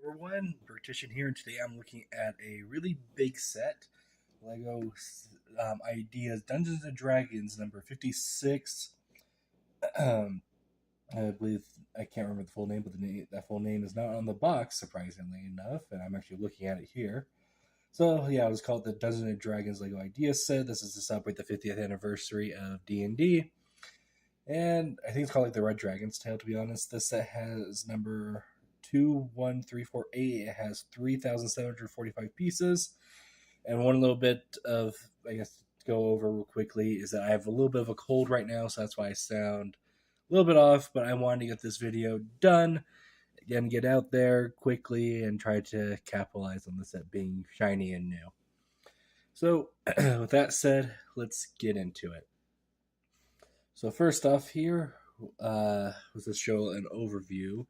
number one, Partition here, and today I'm looking at a really big set, Lego Ideas Dungeons and Dragons number 56. Um, I believe, I can't remember the full name, but that full name is not on the box, surprisingly enough, and I'm actually looking at it here. So yeah, it was called the Dungeons and Dragons Lego Ideas set. This is to celebrate the 50th anniversary of D&D. And I think it's called like the Red Dragon's Tale, to be honest. This set has number 21348. It has 3,745 pieces. And one little bit of, I guess, to go over real quickly is that I have a little bit of a cold right now, so that's why I sound a little bit off, but I wanted to get this video done. Again, get out there quickly and try to capitalize on the set being shiny and new. So, with that said, let's get into it. So first off here, let's just show an overview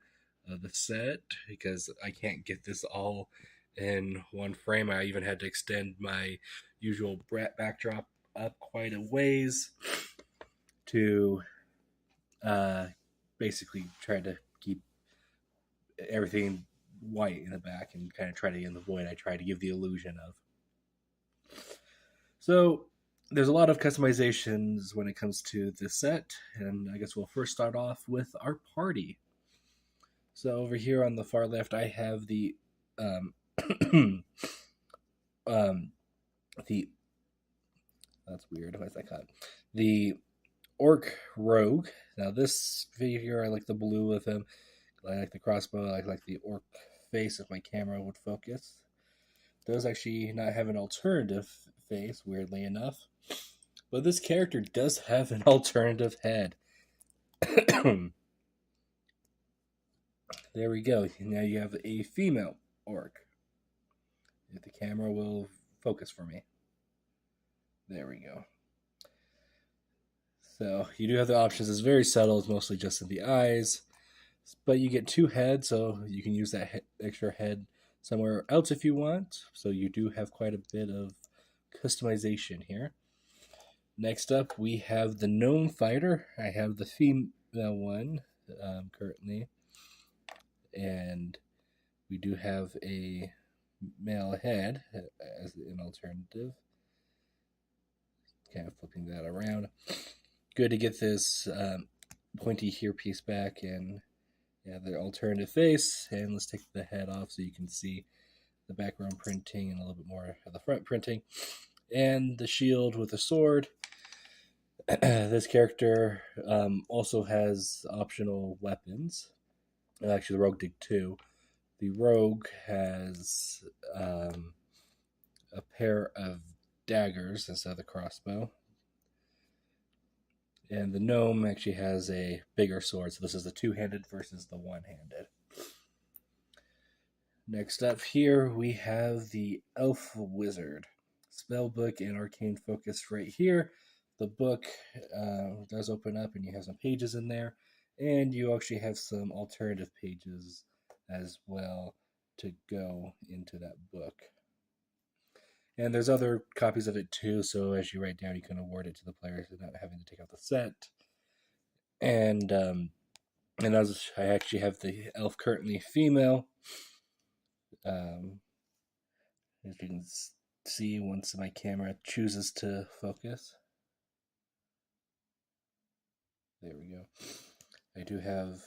of the set, because I can't get this all in one frame. I even had to extend my usual backdrop up quite a ways to basically try to keep everything white in the back and kind of try to, in the void, I try to give the illusion of. So there's a lot of customizations when it comes to this set, and I guess we'll first start off with our party. So over here on the far left, I have the the that's weird. Why is that cut? The orc rogue. Now this figure, I like the blue with him. I like the crossbow. I like the orc face if my camera would focus. Does actually not have an alternative face, weirdly enough. But this character does have an alternative head. There we go. Now you have a female orc. If the camera will focus for me. There we go. So you do have the options. It's very subtle. It's mostly just in the eyes. But you get two heads, so you can use that extra head somewhere else if you want. So you do have quite a bit of customization here. Next up, we have the gnome fighter. I have the female one currently. And we do have a male head as an alternative. Kind of flipping that around. Good to get this pointy piece back, and yeah, the alternative face. And let's take the head off so you can see the background printing and a little bit more of the front printing. And the shield with the sword. This character also has optional weapons. Actually, the rogue did too. The rogue has a pair of daggers instead of the crossbow. And the gnome actually has a bigger sword. So this is the two-handed versus the one-handed. Next up here, we have the elf wizard. Spellbook and arcane focus right here. The book does open up and you have some pages in there. And you actually have some alternative pages as well to go into that book. And there's other copies of it too, so as you write down, you can award it to the players without having to take out the set. And as I actually have the elf currently female. As you can see once my camera chooses to focus. There we go. I do have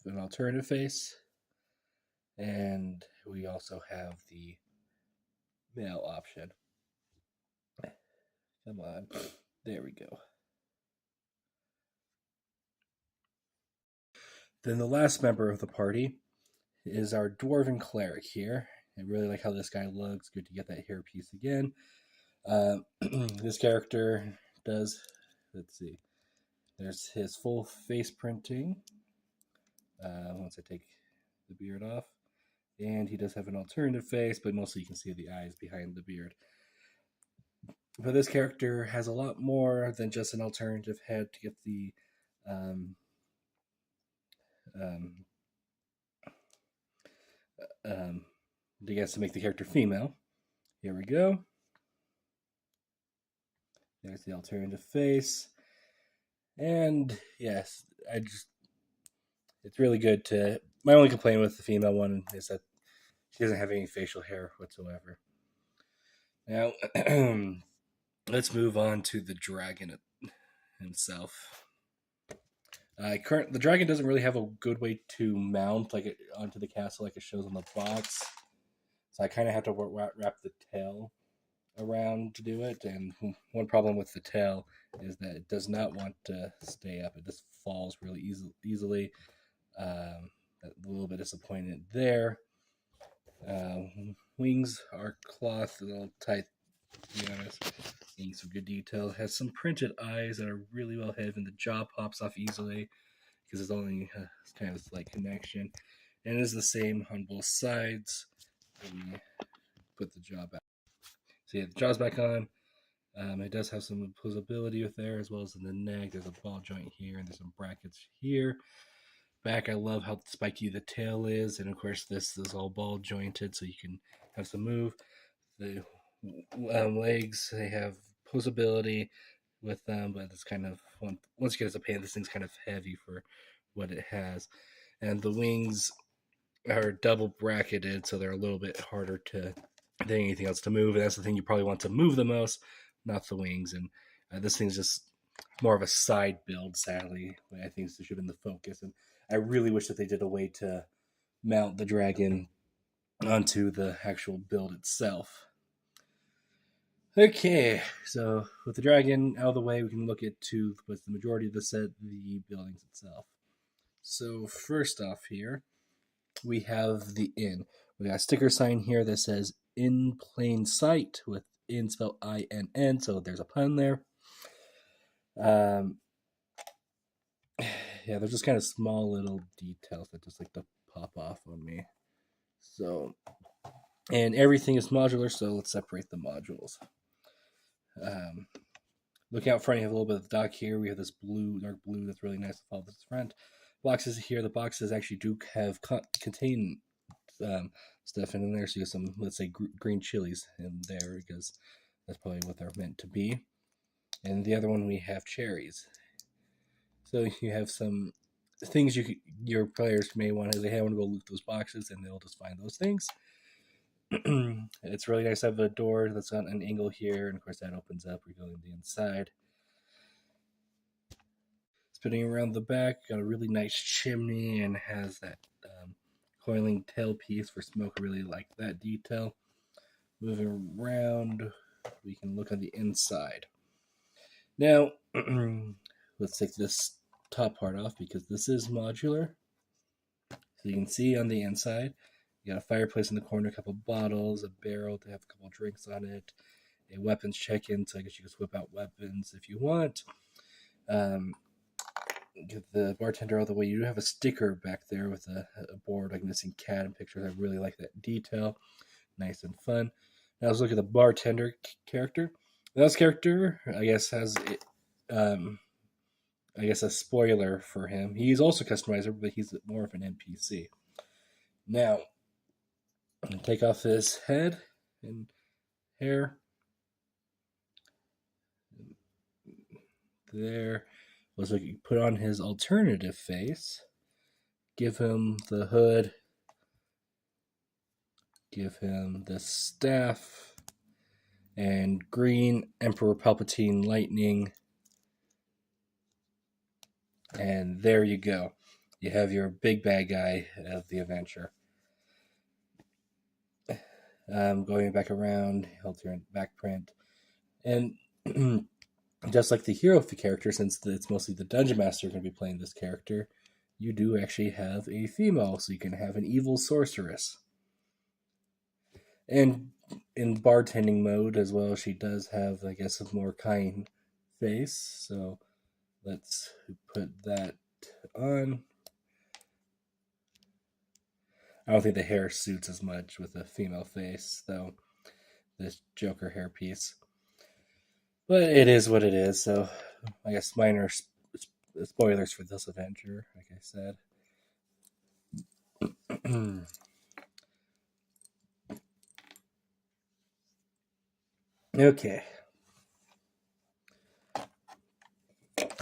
an alternative face, and we also have the male option. Come on. There we go. Then the last member of the party is our dwarven cleric here. I really like how this guy looks. Good to get that hairpiece again. This character does, let's see, there's his full face printing. Once I take the beard off. And he does have an alternative face, but mostly you can see the eyes behind the beard. But this character has a lot more than just an alternative head to get the to make the character female. Here we go. There's the alternative face. And yes, it's really good to, my only complaint with the female one is that She doesn't have any facial hair whatsoever. Now, let's move on to the dragon himself. The dragon doesn't really have a good way to mount onto the castle like it shows on the box, so I kind of have to wrap the tail around to do it. And one problem with the tail is that it does not want to stay up; it just falls really easily. A little bit disappointed there. Wings are cloth, a little tight, to be honest. Getting some good detail. It has some printed eyes that are really well hidden. The jaw pops off easily because it's only kind of like connection. And it is the same on both sides. We put the jaw back. So yeah, the jaw's back on. It does have some opposability with there, as well as in the neck. There's a ball joint here, and there's some brackets here. Back, I love how spiky the tail is, and of course this is all ball jointed, so you can have some move. The legs, they have posability with them, but it's kind of once you get as a pain, this thing's kind of heavy for what it has. And the wings are double bracketed, so they're a little bit harder than anything else to move. And that's the thing you probably want to move the most, not the wings. And this thing's just more of a side build, sadly. I think this should have been the focus. And I really wish that they did a way to mount the dragon onto the actual build itself. Okay, so with the dragon out of the way, we can look at what's the majority of the set, the buildings itself. So first off here, we have the inn. We got a sticker sign here that says "In Plain Sight" with "in" spelled INN, so there's a pun there. Yeah, they're just kind of small little details that just like to pop off on me. So, and everything is modular, so let's separate the modules. Look out front, you have a little bit of the dock here. We have this dark blue that's really nice to follow this front. Boxes here, the boxes actually do have contain stuff in there, so you have some, let's say, green chilies in there, because that's probably what they're meant to be. And the other one, we have cherries. So you have some things your players may want to say, hey, I want to go loot those boxes, and they'll just find those things. It's really nice to have a door that's on an angle here, and of course that opens up revealing the inside. Spinning around the back, got a really nice chimney and has that coiling tailpiece for smoke. I really like that detail. Moving around, we can look on the inside. Now, let's take this top part off because this is modular. So you can see on the inside, you got a fireplace in the corner, a couple bottles, a barrel to have a couple drinks on it, a weapons check-in, so I guess you can whip out weapons if you want. Get the bartender all the way. You do have a sticker back there with a board like missing cat and pictures. I really like that detail. Nice and fun. Now let's look at the bartender character. This character, I guess, has a spoiler for him. He's also customizable, but he's more of an NPC. Now, take off his head and hair. There. Looks like you put on his alternative face. Give him the hood. Give him the staff. And green Emperor Palpatine lightning. And there you go. You have your big bad guy of the adventure. Going back around, hold your back print. And just like the hero character, since it's mostly the Dungeon Master going to be playing this character, you do actually have a female, so you can have an evil sorceress. And in bartending mode as well, she does have, I guess, a more kind face. So let's put that on. I don't think the hair suits as much with a female face, though, this Joker hairpiece. But it is what it is, so I guess minor spoilers for this adventure, like I said. Okay.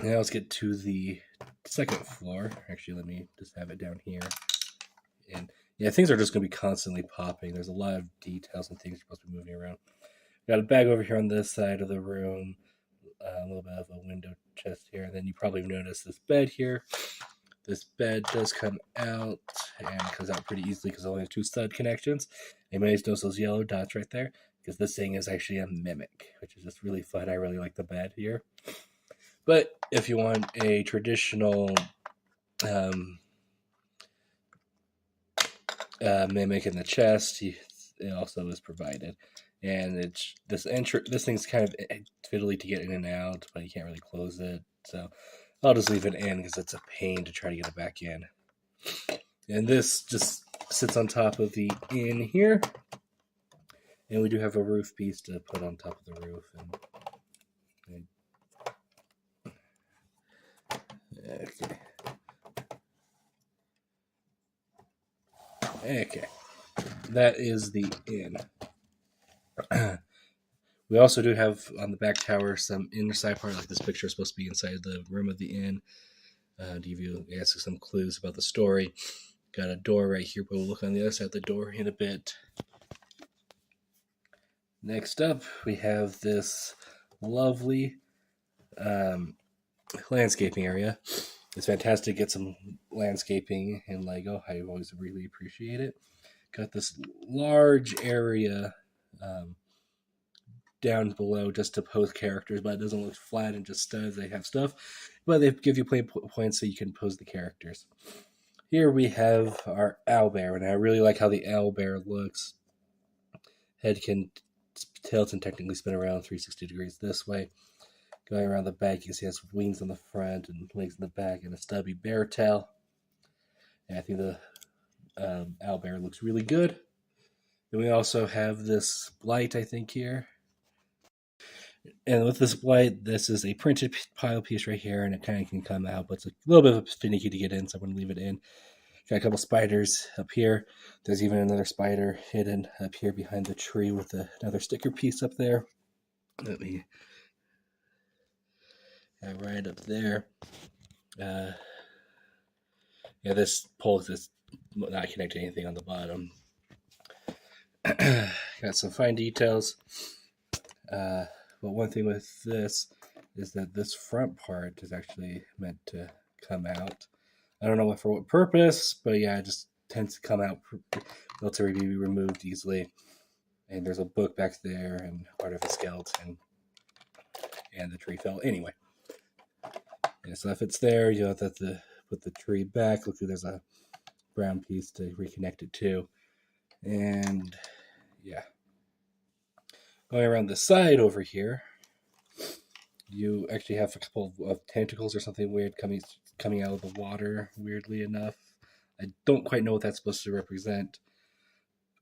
Now let's get to the second floor. Actually, let me just have it down here. And Yeah, things are just going to be constantly popping. There's a lot of details and things you're supposed to be moving around. Got a bag over here on this side of the room, a little bit of a window chest here, and then you probably noticed this bed here. This bed does come out and comes out pretty easily because it only has 2 stud connections. You may notice those yellow dots right there because this thing is actually a mimic, which is just really fun. I really like the bed here. But if you want a traditional mimic in the chest, it also is provided. And it's this thing's kind of fiddly to get in and out, but you can't really close it. So I'll just leave it in because it's a pain to try to get it back in. And this just sits on top of the inn here. And we do have a roof piece to put on top of the roof. Okay. Okay. That is the inn. We also do have on the back tower some inside part, like this picture is supposed to be inside the room of the inn. To give you some clues about the story. Got a door right here, but we'll look on the other side of the door in a bit. Next up, we have this lovely landscaping area. It's fantastic to get some landscaping in Lego. I always really appreciate it. Got this large area down below just to pose characters, but it doesn't look flat and just studs. They have stuff, but they give you play points so you can pose the characters. Here we have our owlbear, and I really like how the owlbear looks. Tail can technically spin around 360 degrees this way. Going around the back, you can see it has wings on the front and legs in the back and a stubby bear tail. And I think the owlbear looks really good. Then we also have this blight, I think, here. And with this blight, this is a printed pile piece right here, and it kind of can come out, but it's a little bit finicky to get in, so I'm going to leave it in. Got a couple spiders up here. There's even another spider hidden up here behind the tree with another sticker piece up there. Let me right up there. Yeah, this pole is not connected to anything on the bottom. Got some fine details. But one thing with this is that this front part is actually meant to come out. I don't know for what purpose, but yeah, it just tends to come out, able to be removed easily. And there's a book back there and part of a skeleton. And the tree fell anyway. Yeah, so if it's there, you'll have to put the tree back. Look, there's a brown piece to reconnect it to. And yeah. Going around the side over here, you actually have a couple of tentacles or something weird coming out of the water, weirdly enough. I don't quite know what that's supposed to represent.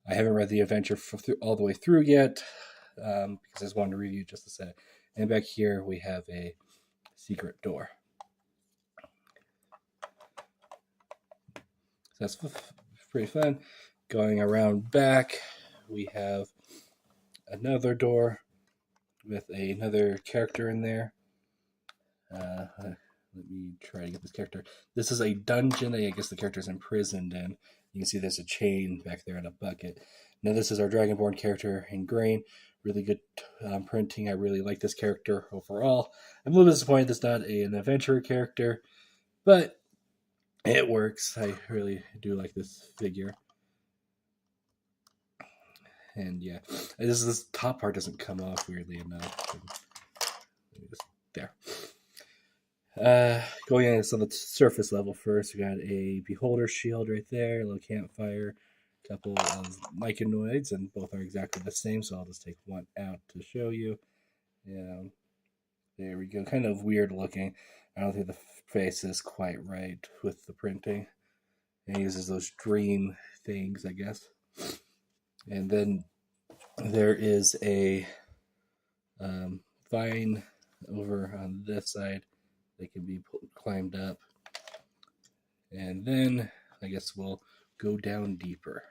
I haven't read the adventure all the way through yet, because I just wanted to review just a set. And back here we have a secret door. So that's pretty fun. Going around back, we have another door with another character in there. Let me try to get this character. This is a dungeon that I guess the character's imprisoned in. You can see there's a chain back there and a bucket. Now this is our Dragonborn character in green. Really good printing. I really like this character overall. I'm a little disappointed it's not an adventurer character, but it works. I really do like this figure. And yeah, this top part doesn't come off weirdly enough. There. Going in on the surface level first, we got a beholder shield right there, a little campfire, a couple of myconoids, and both are exactly the same, so I'll just take one out to show you. Yeah, there we go. Kind of weird looking. I don't think the face is quite right with the printing. It uses those dream things, I guess. And then there is a vine over on this side that can be climbed up. And then I guess we'll go down deeper.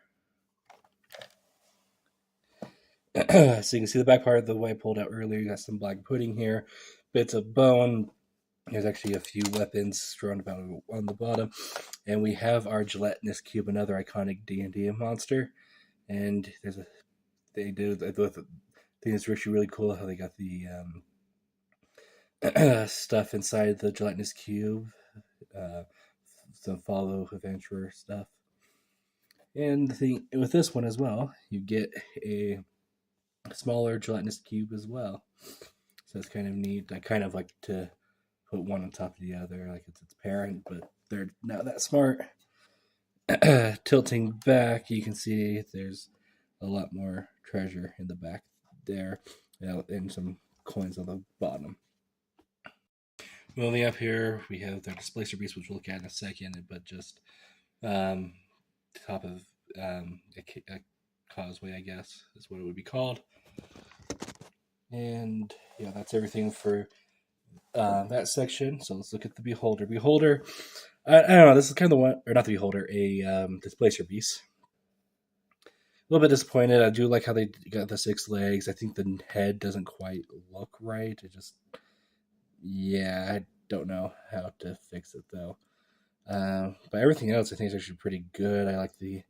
So you can see the back part of the way I pulled out earlier. You got some black pudding here, bits of bone, There's actually a few weapons strewn about on the bottom, and we have our gelatinous cube, another iconic D&D monster. And they did I think it's actually really cool how they got the stuff inside the gelatinous cube, uh, some follow adventurer stuff. And with this one as well, you get a smaller gelatinous cube as well. So it's kind of neat. I kind of like to put one on top of the other, like it's its parent, but they're not that smart. Tilting back, you can see there's a lot more treasure in the back there, and some coins on the bottom. Moving up here, we have the Displacer Beast, which we'll look at in a second, but just um, top of a causeway, I guess, is what it would be called. And yeah, that's everything for that section. So let's look at the Beholder. Beholder, I don't know, this is kind of the one, or not the Beholder, a Displacer Beast. A little bit disappointed. I do like how they got the 6 legs. I think the head doesn't quite look right. It just, yeah, I don't know how to fix it though. But everything else I think is actually pretty good. I like the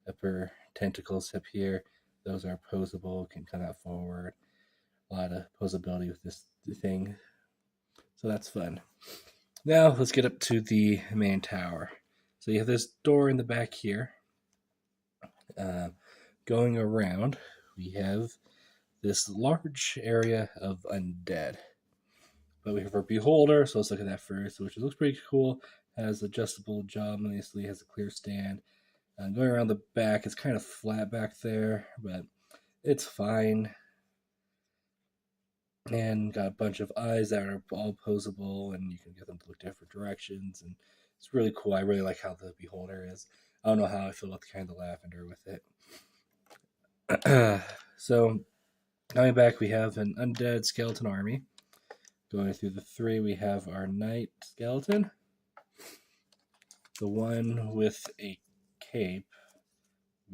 upper tentacles up here. Those are posable, can come out forward. A lot of posability with this thing. So that's fun. Now let's get up to the main tower. So you have this door in the back here. Going around, we have this large area of undead. But we have our Beholder, so let's look at that first, which looks pretty cool. Has adjustable jaw, nicely, has a clear stand. Going around the back, it's kind of flat back there, but it's fine. And got a bunch of eyes that are all posable, and you can get them to look different directions, and it's really cool. I really like how the Beholder is. I don't know how I feel about the kind of lavender with it. So, coming back, we have an undead skeleton army. Going through the 3, we have our knight skeleton. The one with a cape.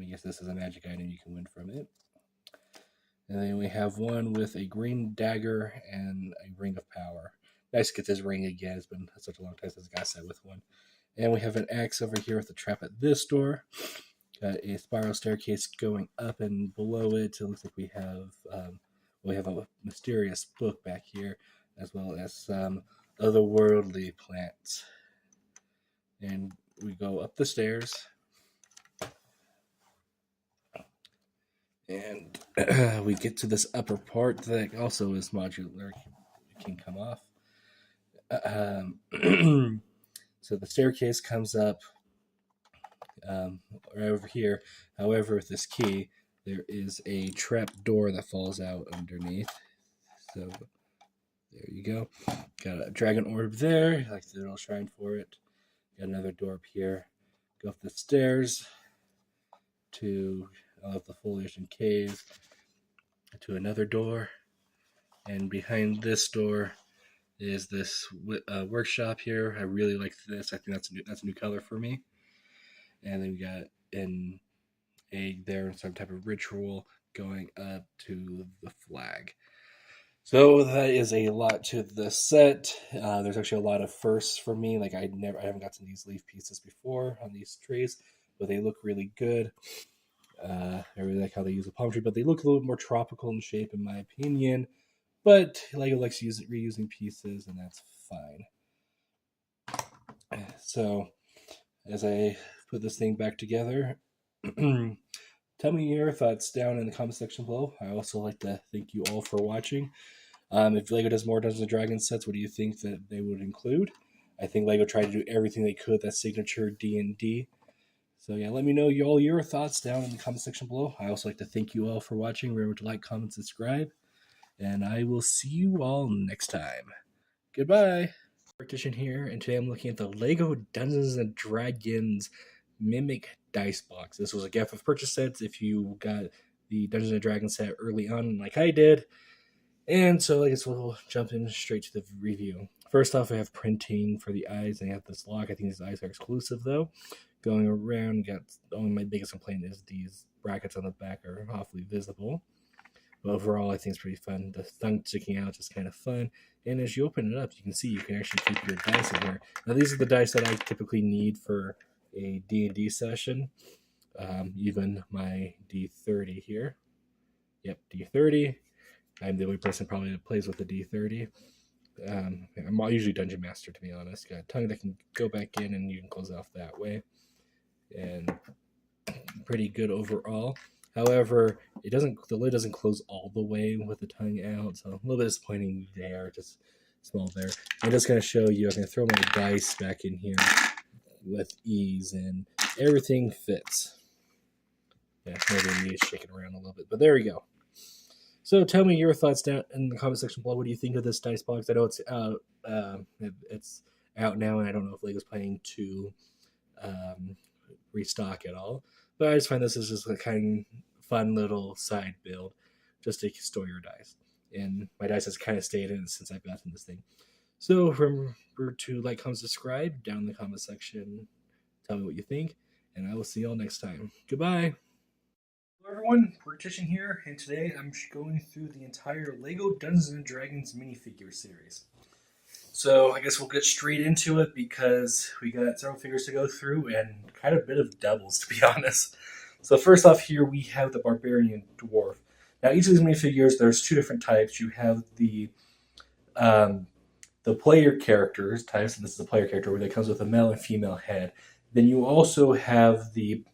I guess this is a magic item you can win from it. And then we have one with a green dagger and a ring of power. Nice to get this ring again. It's been such a long time since I got set with one. And we have an axe over here with a trap at this door. Got a spiral staircase going up, and below it looks like we have a mysterious book back here, as well as some otherworldly plants. And we go up the stairs, and we get to this upper part that also is modular. It can come off. So the staircase comes up right over here. However, with this key, there is a trap door that falls out underneath. So there you go. Got a dragon orb there, like the little shrine for it. Got another door up here. Go up the stairs to the foliage and caves, to another door, and behind this door is this workshop here. I really like this. I think that's a new color for me. And then we got an egg there and some type of ritual going up to the flag. So that is a lot to the set. There's actually a lot of firsts for me. Like I haven't gotten these leaf pieces before on these trees, but they look really good. I really like how they use a palm tree, but they look a little bit more tropical in shape, in my opinion. But Lego likes reusing pieces, and that's fine. So, as I put this thing back together, tell me your thoughts down in the comment section below. I also like to thank you all for watching. If Lego does more Dungeons & Dragons sets, what do you think that they would include? I think Lego tried to do everything they could, that signature D&D. So yeah, let me know all your thoughts down in the comment section below. I also like to thank you all for watching. Remember to like, comment, subscribe, and I will see you all next time. Goodbye. Partition here, and today I'm looking at the Lego Dungeons & Dragons Mimic Dice Box. This was a gift with purchase sets if you got the Dungeons & Dragons set early on like I did. And so I guess we'll jump in straight to the review. First off, I have printing for the eyes. I have this lock. I think these eyes are exclusive though. Going around, got only my biggest complaint is these brackets on the back are awfully visible. But overall, I think it's pretty fun. The tongue sticking out is kind of fun. And as you open it up, you can see you can actually keep your dice in here. Now, these are the dice that I typically need for a D&D session. Even my D30 here. Yep, D30. I'm the only person probably that plays with the D30. I'm usually Dungeon Master, to be honest. Got a tongue that can go back in and you can close it off that way. And pretty good overall. However, the lid doesn't close all the way with the tongue out, so a little bit disappointing there, just small there. I'm just going to show you, I'm going to throw my dice back in here with ease, and everything fits. Yeah, maybe me shaking around a little bit, but there we go. So tell me your thoughts down in the comment section below. What do you think of this dice box? I know it's out. It's out now, and I don't know if Lego's planning to restock at all. But I just find this is just a kind of fun little side build, just to store your dice. And my dice has kind of stayed in since I've gotten this thing. So remember to like, comment, subscribe down in the comment section. Tell me what you think, and I will see you all next time. Goodbye. Hello everyone, Partition here, and today I'm going through the entire LEGO Dungeons & Dragons minifigure series. So I guess we'll get straight into it because we got several figures to go through and kind of a bit of doubles, to be honest. So first off here we have the Barbarian Dwarf. Now each of these minifigures, there's two different types. You have the player characters types, and this is the player character where it comes with a male and female head. Then you also have the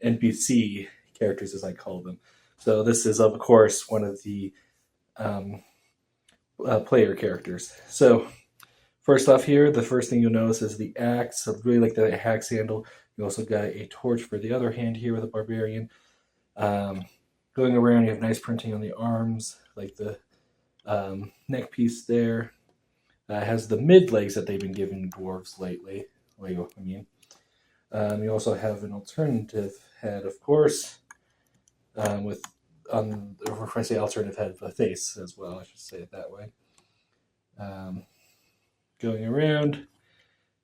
NPC characters, as I call them. So this is, of course, one of the player characters. So first off here, the first thing you'll notice is the axe. So really like the axe handle. You also got a torch for the other hand here with a barbarian. Going around, you have nice printing on the arms, like the neck piece there. Has the mid legs that they've been giving dwarves lately. Lego, I mean. You also have an alternative head, of course, with if I say alternative head, the face as well. I should say it that way. Going around,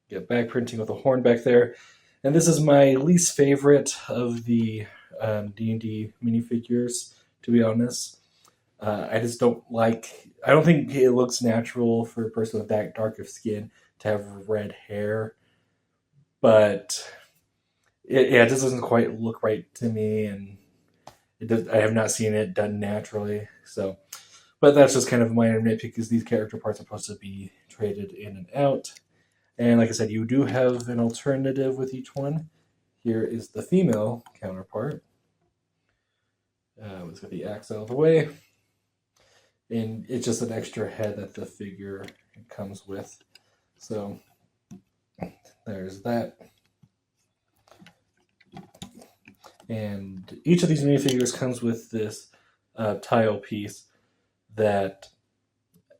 get back printing with a horn back there, and this is my least favorite of the D&D minifigures, to be honest. I just don't like. I don't think it looks natural for a person with that dark of skin to have red hair, but it just doesn't quite look right to me, and I have not seen it done naturally. So, but that's just kind of a minor nitpick because these character parts are supposed to be traded in and out. And like I said, you do have an alternative with each one. Here is the female counterpart. Let's get the axe out of the way. And it's just an extra head that the figure comes with. So there's that. And each of these minifigures comes with this tile piece that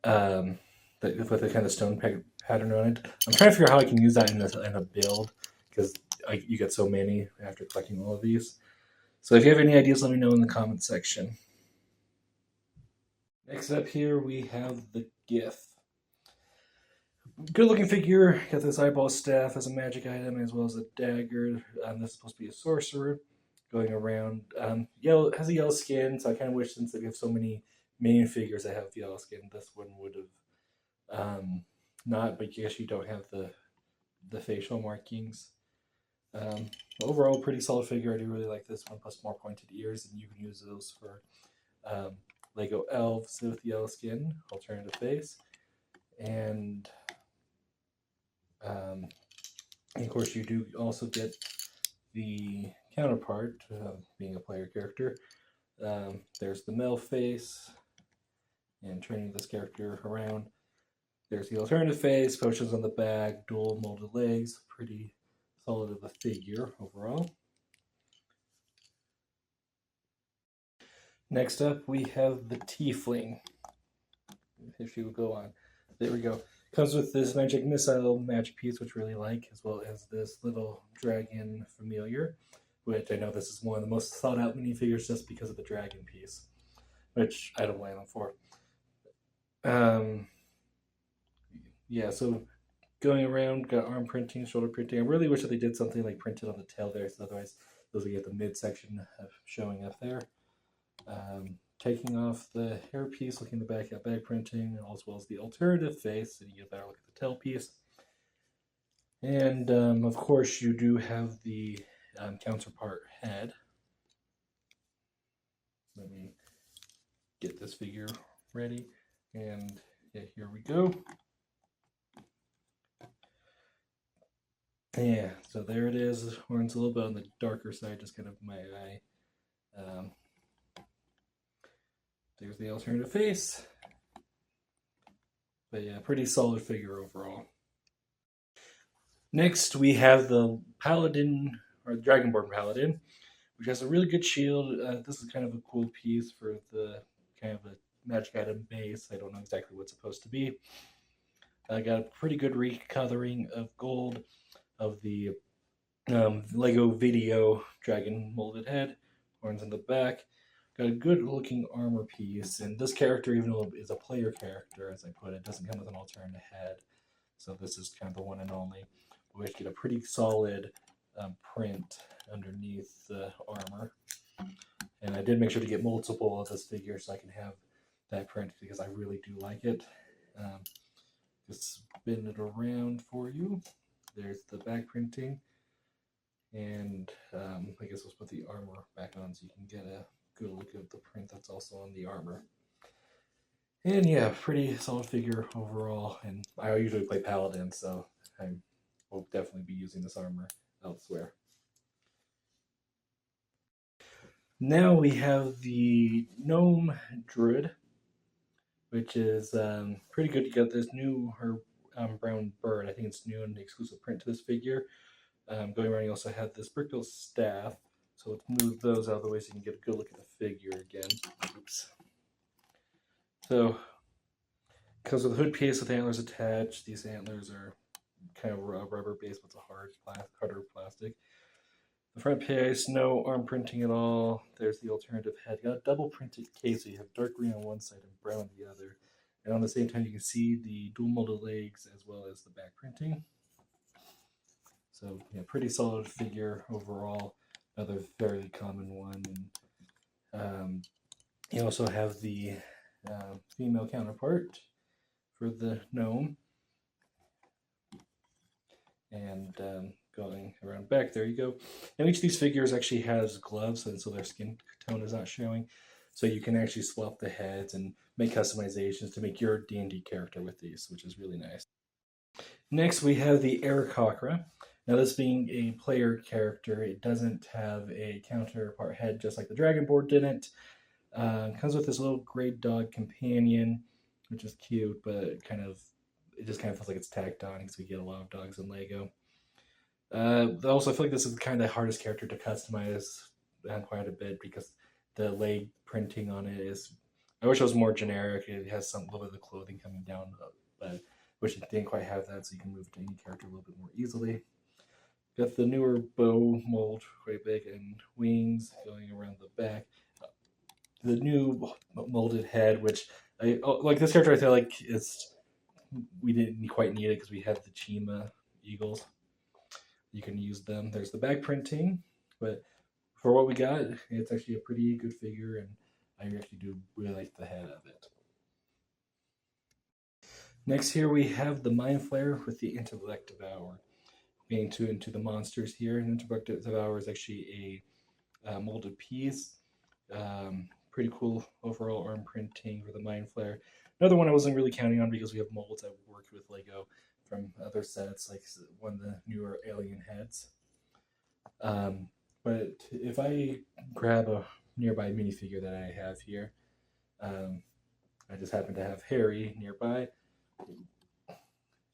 with a kind of stone pattern on it. I'm trying to figure out how I can use that in a build because you get so many after collecting all of these. So if you have any ideas, let me know in the comment section. Next up here we have the GIF. Good looking figure. Got this eyeball staff as a magic item as well as a dagger. This is supposed to be a sorcerer going around. Yellow, has a yellow skin, so I kind of wish since they have so many main figures that have yellow skin, this one would have not, but I guess you don't have the facial markings. Overall, pretty solid figure. I do really like this one, plus more pointed ears, and you can use those for Lego elves with yellow skin, alternative face, and of course you do also get the counterpart, being a player character. There's the male face, and turning this character around. There's the alternative face, potions on the back, dual molded legs, pretty solid of a figure overall. Next up, we have the Tiefling. If you would go on. There we go. Comes with this magic missile magic piece, which I really like, as well as this little dragon familiar, which I know this is one of the most thought out minifigures just because of the dragon piece, which I don't blame them for. Yeah, so going around, got arm printing, shoulder printing. I really wish that they did something like printed on the tail there, so otherwise those will get the midsection showing up there. taking off the hairpiece, looking at the back at back printing, as well as the alternative face, so you get a better look at the tailpiece. And of course, you do have the counterpart head. Let me get this figure ready, and yeah, here we go. Yeah, so there it is. Horns a little bit on the darker side, just kind of my eye. There's the alternative face. But yeah, pretty solid figure overall. Next, we have the Paladin, or the Dragonborn Paladin, which has a really good shield. This is kind of a cool piece for the kind of a magic item base. I don't know exactly what it's supposed to be. I got a pretty good recoloring of gold of the Lego Video Dragon molded head, horns in the back. Got a good looking armor piece, and this character, even though it's a player character, as I put it, doesn't come with an alternative head. So this is kind of the one and only. We get a pretty solid print underneath the armor. And I did make sure to get multiple of this figure so I can have that print because I really do like it. Just spin it around for you. There's the back printing. And I guess let's put the armor back on so you can get a good look at the print that's also on the armor. And yeah, pretty solid figure overall. And I usually play Paladin, so I will definitely be using this armor elsewhere. Now we have the Gnome Druid, which is pretty good. You got this new brown bird. I think it's new and exclusive print to this figure. Going around, you also have this Brickville staff. So let's move those out of the way so you can get a good look at the figure again. Oops. So, comes with a hood piece with antlers attached. These antlers are kind of rubber based, but it's a harder plastic. The front piece, no arm printing at all. There's the alternative head. Got a double printed case, so you have dark green on one side and brown on the other. And on the same time, you can see the dual molded legs as well as the back printing. So, yeah, pretty solid figure overall. Another fairly common one. And you also have the female counterpart for the gnome. And going around back, there you go. And each of these figures actually has gloves, and so their skin tone is not showing. So you can actually swap the heads and make customizations to make your D&D character with these, which is really nice. Next, we have the Aarakocra. Now, this being a player character, it doesn't have a counterpart head, just like the Dragonborn didn't. Comes with this little gray dog companion, which is cute, but it just kind of feels like it's tacked on because we get a lot of dogs in Lego. Also, I feel like this is kind of the hardest character to customize quite a bit because the leg printing on it is. I wish it was more generic. It has little bit of the clothing coming down, but I wish it didn't quite have that, so you can move to any character a little bit more easily. Got the newer bow mold, quite big, and wings going around the back. The new molded head, which like this character, I feel like we didn't quite need it because we have the Chima eagles. You can use them. There's the back printing, but for what we got, it's actually a pretty good figure, and I actually do really like the head of it. Next here we have the Mind Flayer with the Intellect Devourer. Getting into the monsters here, and Intellect Devourer is actually a molded piece. Pretty cool overall arm printing for the Mind Flayer. Another one I wasn't really counting on because we have molds I've worked with Lego from other sets, like one of the newer alien heads. But if I grab a nearby minifigure that I have here, I just happen to have Harry nearby.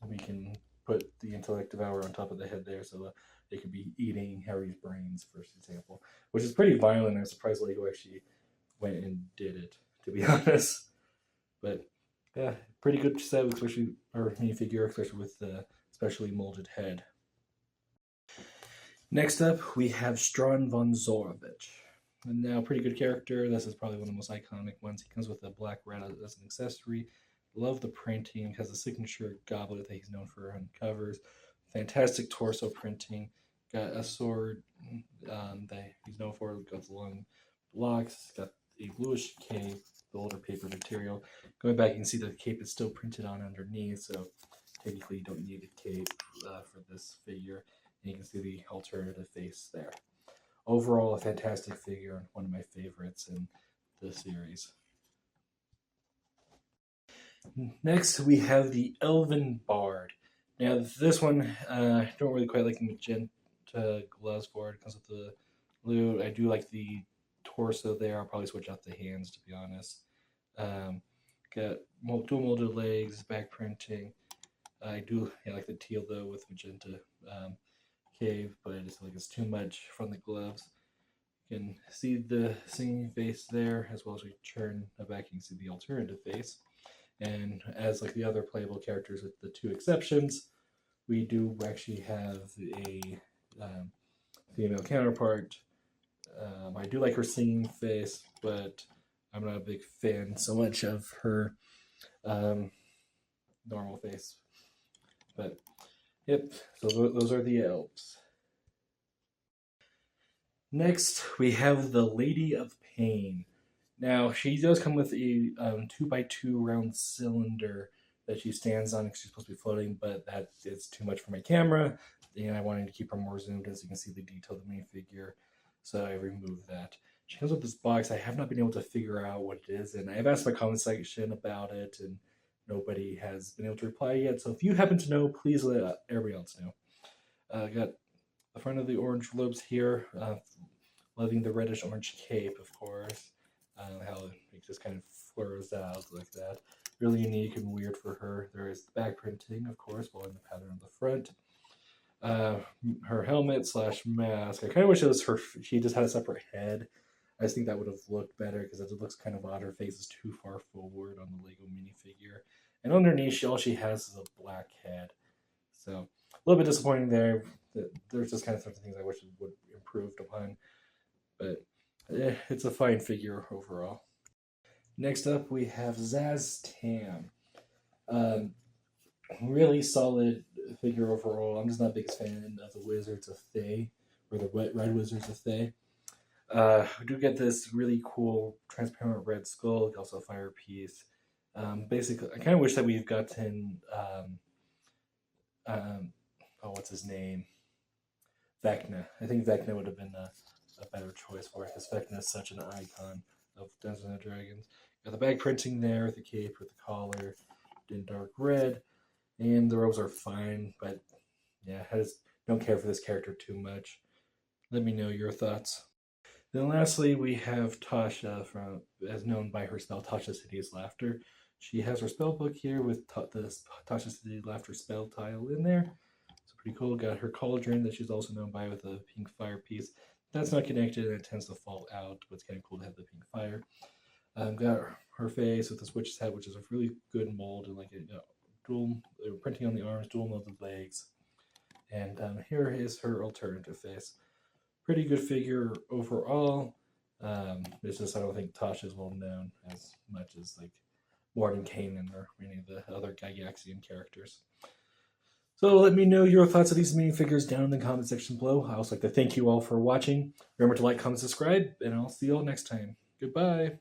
We can put the Intellect Devourer on top of the head there so they could be eating Harry's brains, for example, which is pretty violent. I'm surprised Lego actually went and did it, to be honest. But yeah, pretty good set, especially or minifigure, especially with the specially molded head. Next up, we have Strawn von Zorovich. And now, pretty good character. This is probably one of the most iconic ones. He comes with a black rat as an accessory. Love the printing. Has a signature goblet that he's known for on covers. Fantastic torso printing. Got a sword that he's known for. Got the long blocks. Got a bluish cape, the older paper material. Going back, you can see the cape is still printed on underneath, so technically you don't need a cape for this figure. And you can see the alternative face there. Overall, a fantastic figure and one of my favorites in the series. Next, we have the Elven Bard. Now, this one, I don't really quite like the magenta gloves for it. It comes with the blue. I do like the torso there. I'll probably switch out the hands, to be honest. Got dual molded legs, back printing. I do like the teal, though, with magenta cave, but I just feel like it's too much from the gloves. You can see the singing face there, as well as we turn back, you can see the alternative face. And as like the other playable characters, with the two exceptions, we do actually have a female counterpart. I do like her singing face, but I'm not a big fan so much of her normal face. But yep, so those are the elves. Next, we have the Lady of Pain. Now, she does come with a 2x2 round cylinder that she stands on. She's supposed to be floating, but that is too much for my camera, and I wanted to keep her more zoomed as you can see the detail of the minifigure, so I removed that. She comes with this box. I have not been able to figure out what it is, and I have asked my comment section about it, and nobody has been able to reply yet. So if you happen to know, please let everybody else know. Got the front of the orange lobes here, loving the reddish-orange cape, of course. How it just kind of flurs out like that. Really unique and weird for her. There is the back printing, of course, following the pattern on the front. Her helmet / mask. I kind of wish it was her. She just had a separate head. I just think that would have looked better because it looks kind of odd. Her face is too far forward on the Lego minifigure. And underneath, all she has is a black head. So a little bit disappointing there. There's just kind of certain things I wish it would improved upon. But it's a fine figure overall. Next up, we have Zaz Tam. Really solid figure overall. I'm just not the biggest fan of the Wizards of Thay, or the Red Wizards of Thay. We do get this really cool transparent red skull, also a fire piece. Basically, I kind of wish that we've gotten, what's his name? Vecna. I think Vecna would have been a better choice for it, because Vecna is such an icon of Dungeons and Dragons. Got the back printing there with the cape, with the collar in dark red, and the robes are fine, but yeah, I just don't care for this character too much. Let me know your thoughts. Then lastly, we have Tasha, as known by her spell, Tasha's Hideous Laughter. She has her spell book here with the Tasha's Hideous Laughter spell tile in there. It's pretty cool. Got her cauldron that she's also known by with a pink fire piece. That's not connected and it tends to fall out, but it's kind of cool to have the pink fire. Got her face with this witch's hat, which is a really good mold and like a dual printing on the arms, dual molded legs. And here is her alternative face. Pretty good figure overall. It's just I don't think Tasha is well known as much as like Warden Kanan or any of the other Gygaxian characters. So let me know your thoughts of these minifigures down in the comment section below. I also like to thank you all for watching. Remember to like, comment, subscribe, and I'll see you all next time. Goodbye.